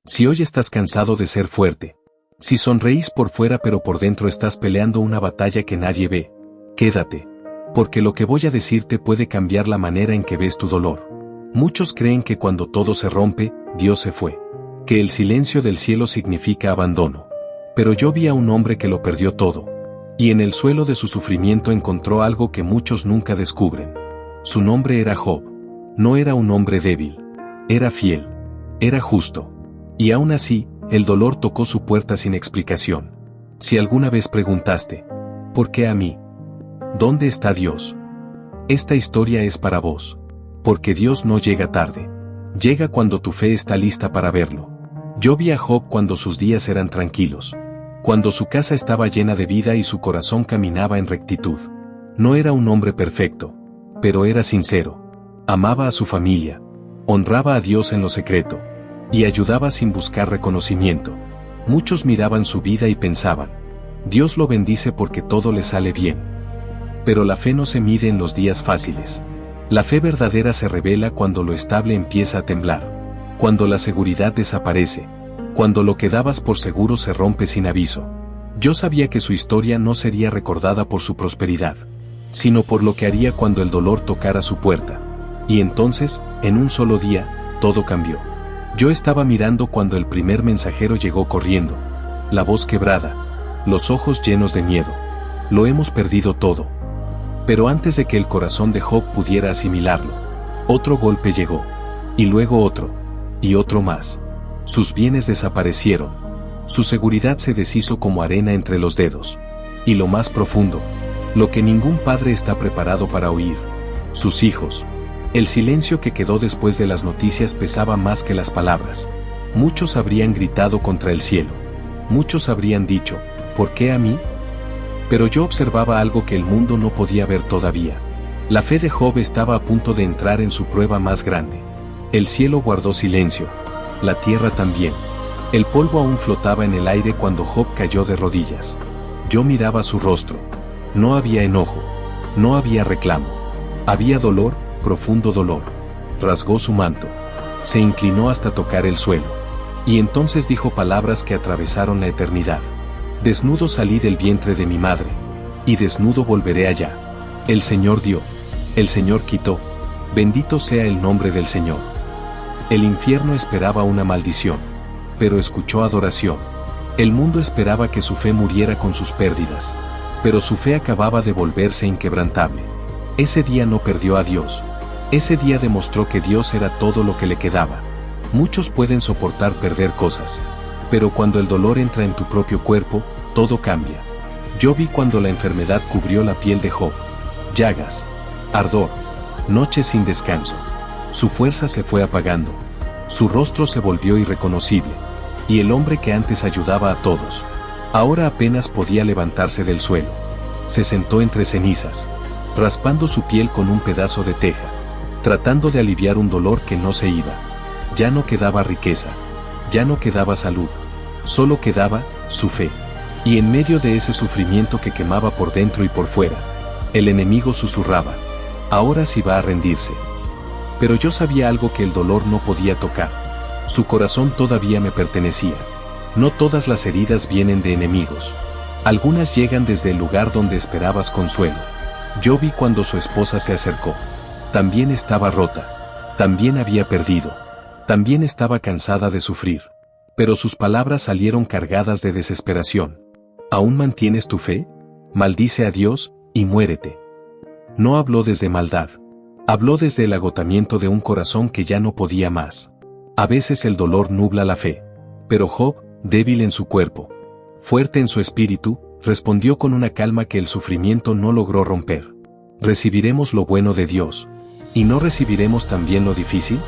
Si hoy estás cansado de ser fuerte, si sonreís por fuera pero por dentro estás peleando una batalla que nadie ve, quédate, porque lo que voy a decirte puede cambiar la manera en que ves tu dolor. Muchos creen que cuando todo se rompe, Dios se fue, que el silencio del cielo significa abandono. Pero yo vi a un hombre que lo perdió todo, y en el suelo de su sufrimiento encontró algo que muchos nunca descubren. Su nombre era Job. No era un hombre débil, era fiel, era justo. Y aún así, el dolor tocó su puerta sin explicación. Si alguna vez preguntaste, ¿por qué a mí? ¿Dónde está Dios? Esta historia es para vos. Porque Dios no llega tarde. Llega cuando tu fe está lista para verlo. Yo vi a Job cuando sus días eran tranquilos. Cuando su casa estaba llena de vida y su corazón caminaba en rectitud. No era un hombre perfecto, pero era sincero. Amaba a su familia. Honraba a Dios en lo secreto. Y ayudaba sin buscar reconocimiento. Muchos miraban su vida y pensaban, Dios lo bendice porque todo le sale bien. Pero la fe no se mide en los días fáciles. La fe verdadera se revela cuando lo estable empieza a temblar. Cuando la seguridad desaparece. Cuando lo que dabas por seguro se rompe sin aviso. Yo sabía que su historia no sería recordada por su prosperidad, sino por lo que haría cuando el dolor tocara su puerta. Y entonces, en un solo día, todo cambió. Yo estaba mirando cuando el primer mensajero llegó corriendo. La voz quebrada. Los ojos llenos de miedo. Lo hemos perdido todo. Pero antes de que el corazón de Job pudiera asimilarlo, otro golpe llegó. Y luego otro. Y otro más. Sus bienes desaparecieron. Su seguridad se deshizo como arena entre los dedos. Y lo más profundo, lo que ningún padre está preparado para oír. Sus hijos. El silencio que quedó después de las noticias pesaba más que las palabras. Muchos habrían gritado contra el cielo. Muchos habrían dicho, ¿por qué a mí? Pero yo observaba algo que el mundo no podía ver todavía. La fe de Job estaba a punto de entrar en su prueba más grande. El cielo guardó silencio. La tierra también. El polvo aún flotaba en el aire cuando Job cayó de rodillas. Yo miraba su rostro. No había enojo. No había reclamo. Había dolor, profundo dolor. Rasgó su manto. Se inclinó hasta tocar el suelo. Y entonces dijo palabras que atravesaron la eternidad. Desnudo salí del vientre de mi madre. Y desnudo volveré allá. El Señor dio. El Señor quitó. Bendito sea el nombre del Señor. El infierno esperaba una maldición. Pero escuchó adoración. El mundo esperaba que su fe muriera con sus pérdidas. Pero su fe acababa de volverse inquebrantable. Ese día no perdió a Dios. Ese día demostró que Dios era todo lo que le quedaba. Muchos pueden soportar perder cosas. Pero cuando el dolor entra en tu propio cuerpo, todo cambia. Yo vi cuando la enfermedad cubrió la piel de Job. Llagas. Ardor. Noches sin descanso. Su fuerza se fue apagando. Su rostro se volvió irreconocible. Y el hombre que antes ayudaba a todos, ahora apenas podía levantarse del suelo. Se sentó entre cenizas, raspando su piel con un pedazo de teja, tratando de aliviar un dolor que no se iba. Ya no quedaba riqueza. Ya no quedaba salud. Solo quedaba su fe. Y en medio de ese sufrimiento que quemaba por dentro y por fuera, el enemigo susurraba, ahora sí va a rendirse. Pero yo sabía algo que el dolor no podía tocar. Su corazón todavía me pertenecía. No todas las heridas vienen de enemigos. Algunas llegan desde el lugar donde esperabas consuelo. Yo vi cuando su esposa se acercó. También estaba rota. También había perdido. También estaba cansada de sufrir. Pero sus palabras salieron cargadas de desesperación. ¿Aún mantienes tu fe? Maldice a Dios, y muérete. No habló desde maldad. Habló desde el agotamiento de un corazón que ya no podía más. A veces el dolor nubla la fe. Pero Job, débil en su cuerpo, fuerte en su espíritu, respondió con una calma que el sufrimiento no logró romper. ¿Recibiremos lo bueno de Dios? ¿Y no recibiremos también lo difícil?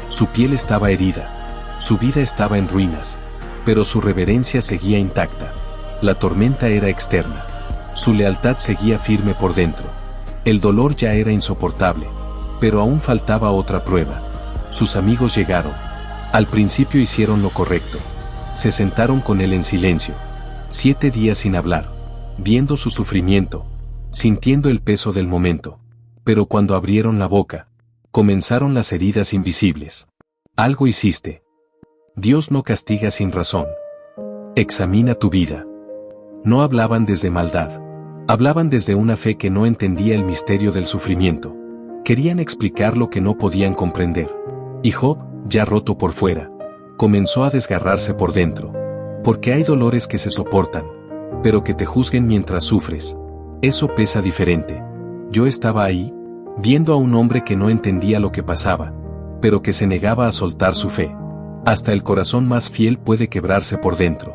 Su piel estaba herida. Su vida estaba en ruinas. Pero su reverencia seguía intacta. La tormenta era externa. Su lealtad seguía firme por dentro. El dolor ya era insoportable. Pero aún faltaba otra prueba. Sus amigos llegaron. Al principio hicieron lo correcto. Se sentaron con él en silencio. 7 días sin hablar. Viendo su sufrimiento. Sintiendo el peso del momento. Pero cuando abrieron la boca, comenzaron las heridas invisibles. Algo hiciste. Dios no castiga sin razón. Examina tu vida. No hablaban desde maldad. Hablaban desde una fe que no entendía el misterio del sufrimiento. Querían explicar lo que no podían comprender. Y Job, ya roto por fuera, comenzó a desgarrarse por dentro. Porque hay dolores que se soportan, pero que te juzguen mientras sufres. Eso pesa diferente. Yo estaba ahí, viendo a un hombre que no entendía lo que pasaba, pero que se negaba a soltar su fe. Hasta el corazón más fiel puede quebrarse por dentro.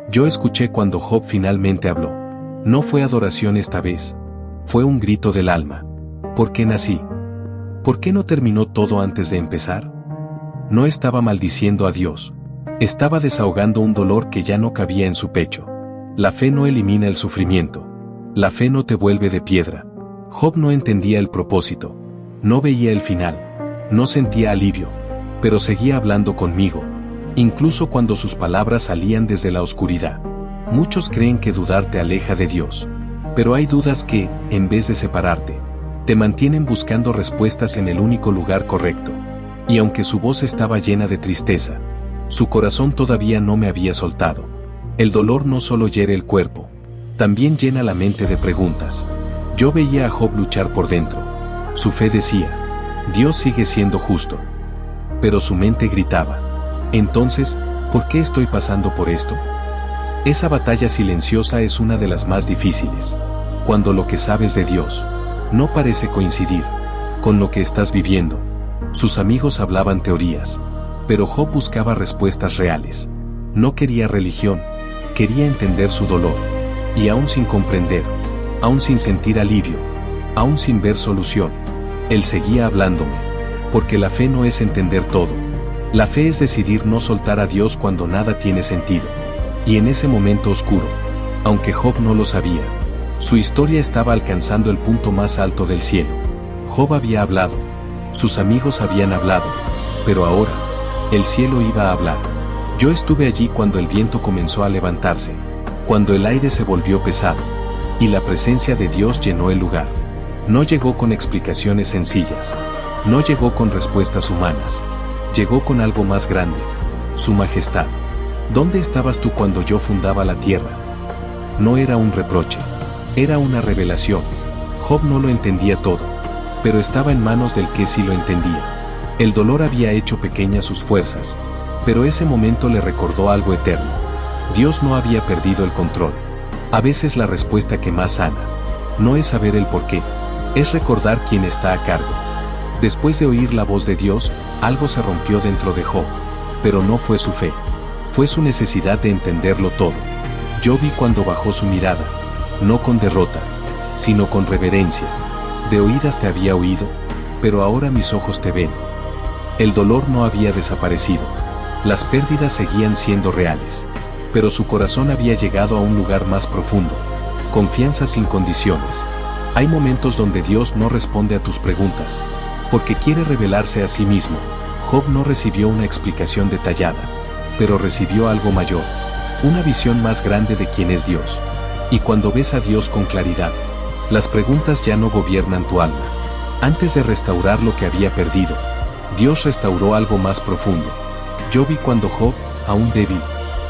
Yo escuché cuando Job finalmente habló. No fue adoración esta vez. Fue un grito del alma. ¿Por qué nací? ¿Por qué no terminó todo antes de empezar? No estaba maldiciendo a Dios. Estaba desahogando un dolor que ya no cabía en su pecho. La fe no elimina el sufrimiento. La fe no te vuelve de piedra. Job no entendía el propósito. No veía el final. No sentía alivio. Pero seguía hablando conmigo. Incluso cuando sus palabras salían desde la oscuridad. Muchos creen que dudar te aleja de Dios. Pero hay dudas que, en vez de separarte, te mantienen buscando respuestas en el único lugar correcto. Y aunque su voz estaba llena de tristeza, su corazón todavía no me había soltado. El dolor no solo hiere el cuerpo, también llena la mente de preguntas. Yo veía a Job luchar por dentro. Su fe decía, Dios sigue siendo justo. Pero su mente gritaba, entonces, ¿por qué estoy pasando por esto? Esa batalla silenciosa es una de las más difíciles. Cuando lo que sabes de Dios no parece coincidir con lo que estás viviendo. Sus amigos hablaban teorías, pero Job buscaba respuestas reales. No quería religión, quería entender su dolor. Y aún sin comprender, aún sin sentir alivio, aún sin ver solución, él seguía hablándome. Porque la fe no es entender todo. La fe es decidir no soltar a Dios cuando nada tiene sentido. Y en ese momento oscuro, aunque Job no lo sabía, su historia estaba alcanzando el punto más alto del cielo. Job había hablado, sus amigos habían hablado, pero ahora, el cielo iba a hablar. Yo estuve allí cuando el viento comenzó a levantarse, cuando el aire se volvió pesado, y la presencia de Dios llenó el lugar. No llegó con explicaciones sencillas, no llegó con respuestas humanas, llegó con algo más grande, su majestad. ¿Dónde estabas tú cuando yo fundaba la tierra? No era un reproche, era una revelación. Job no lo entendía todo, pero estaba en manos del que sí lo entendía. El dolor había hecho pequeñas sus fuerzas, pero ese momento le recordó algo eterno. Dios no había perdido el control. A veces la respuesta que más sana no es saber el porqué, es recordar quién está a cargo. Después de oír la voz de Dios, algo se rompió dentro de Job, pero no fue su fe, fue su necesidad de entenderlo todo. Yo vi cuando bajó su mirada, no con derrota, sino con reverencia. De oídas te había oído, pero ahora mis ojos te ven. El dolor no había desaparecido, las pérdidas seguían siendo reales, pero su corazón había llegado a un lugar más profundo, confianza sin condiciones. Hay momentos donde Dios no responde a tus preguntas, porque quiere revelarse a sí mismo. Job no recibió una explicación detallada, pero recibió algo mayor, una visión más grande de quién es Dios. Y cuando ves a Dios con claridad, las preguntas ya no gobiernan tu alma. Antes de restaurar lo que había perdido, Dios restauró algo más profundo. Yo vi cuando Job, aún débil,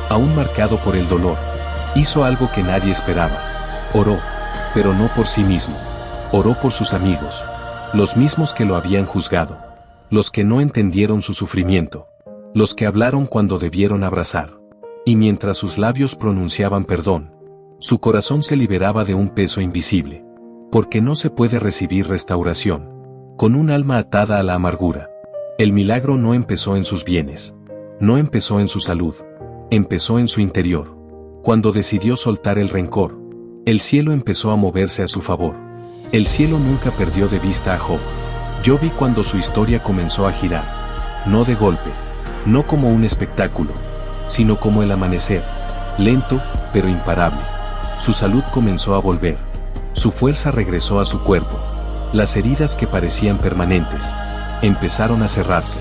aún marcado por el dolor, hizo algo que nadie esperaba. Oró, pero no por sí mismo. Oró por sus amigos, los mismos que lo habían juzgado, los que no entendieron su sufrimiento, los que hablaron cuando debieron abrazar. Y mientras sus labios pronunciaban perdón, su corazón se liberaba de un peso invisible. Porque no se puede recibir restauración con un alma atada a la amargura. El milagro no empezó en sus bienes, no empezó en su salud, empezó en su interior. Cuando decidió soltar el rencor, el cielo empezó a moverse a su favor. El cielo nunca perdió de vista a Job. Yo vi cuando su historia comenzó a girar, no de golpe, no como un espectáculo, sino como el amanecer, lento, pero imparable. Su salud comenzó a volver, su fuerza regresó a su cuerpo. Las heridas que parecían permanentes empezaron a cerrarse,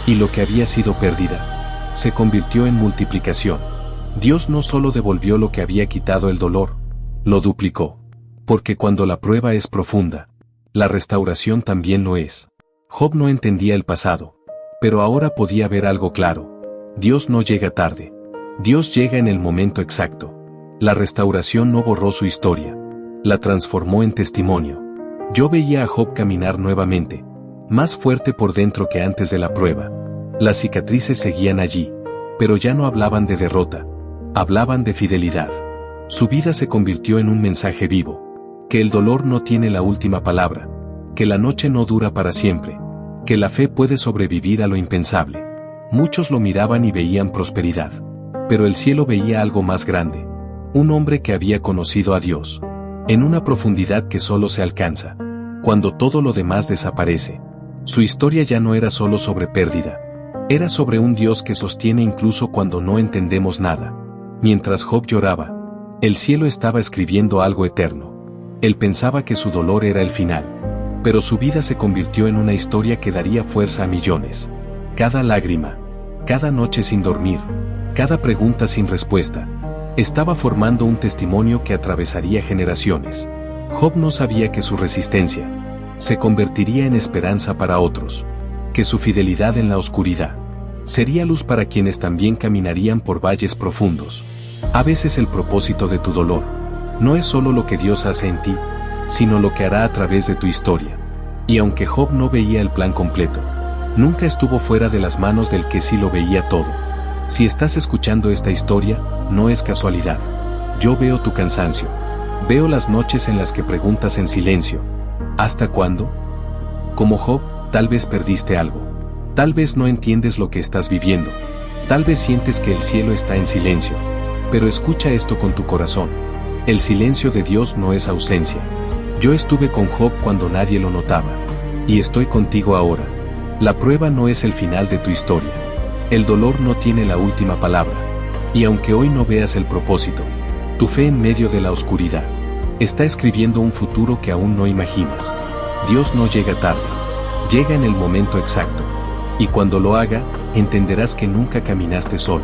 y lo que había sido pérdida se convirtió en multiplicación. Dios no solo devolvió lo que había quitado el dolor, lo duplicó. Porque cuando la prueba es profunda, la restauración también lo es. Job no entendía el pasado, pero ahora podía ver algo claro. Dios no llega tarde. Dios llega en el momento exacto. La restauración no borró su historia. La transformó en testimonio. Yo veía a Job caminar nuevamente, más fuerte por dentro que antes de la prueba. Las cicatrices seguían allí, pero ya no hablaban de derrota. Hablaban de fidelidad. Su vida se convirtió en un mensaje vivo. Que el dolor no tiene la última palabra. Que la noche no dura para siempre. Que la fe puede sobrevivir a lo impensable. Muchos lo miraban y veían prosperidad. Pero el cielo veía algo más grande. Un hombre que había conocido a Dios. En una profundidad que solo se alcanza cuando todo lo demás desaparece. Su historia ya no era solo sobre pérdida. Era sobre un Dios que sostiene incluso cuando no entendemos nada. Mientras Job lloraba, el cielo estaba escribiendo algo eterno. Él pensaba que su dolor era el final. Pero su vida se convirtió en una historia que daría fuerza a millones. Cada lágrima, cada noche sin dormir, cada pregunta sin respuesta, estaba formando un testimonio que atravesaría generaciones. Job no sabía que su resistencia se convertiría en esperanza para otros, que su fidelidad en la oscuridad sería luz para quienes también caminarían por valles profundos. A veces el propósito de tu dolor no es solo lo que Dios hace en ti, sino lo que hará a través de tu historia. Y aunque Job no veía el plan completo, nunca estuvo fuera de las manos del que sí lo veía todo. Si estás escuchando esta historia, no es casualidad. Yo veo tu cansancio. Veo las noches en las que preguntas en silencio, ¿hasta cuándo? Como Job, tal vez perdiste algo. Tal vez no entiendes lo que estás viviendo. Tal vez sientes que el cielo está en silencio. Pero escucha esto con tu corazón. El silencio de Dios no es ausencia. Yo estuve con Job cuando nadie lo notaba. Y estoy contigo ahora. La prueba no es el final de tu historia. El dolor no tiene la última palabra. Y aunque hoy no veas el propósito, tu fe en medio de la oscuridad está escribiendo un futuro que aún no imaginas. Dios no llega tarde. Llega en el momento exacto. Y cuando lo haga, entenderás que nunca caminaste solo.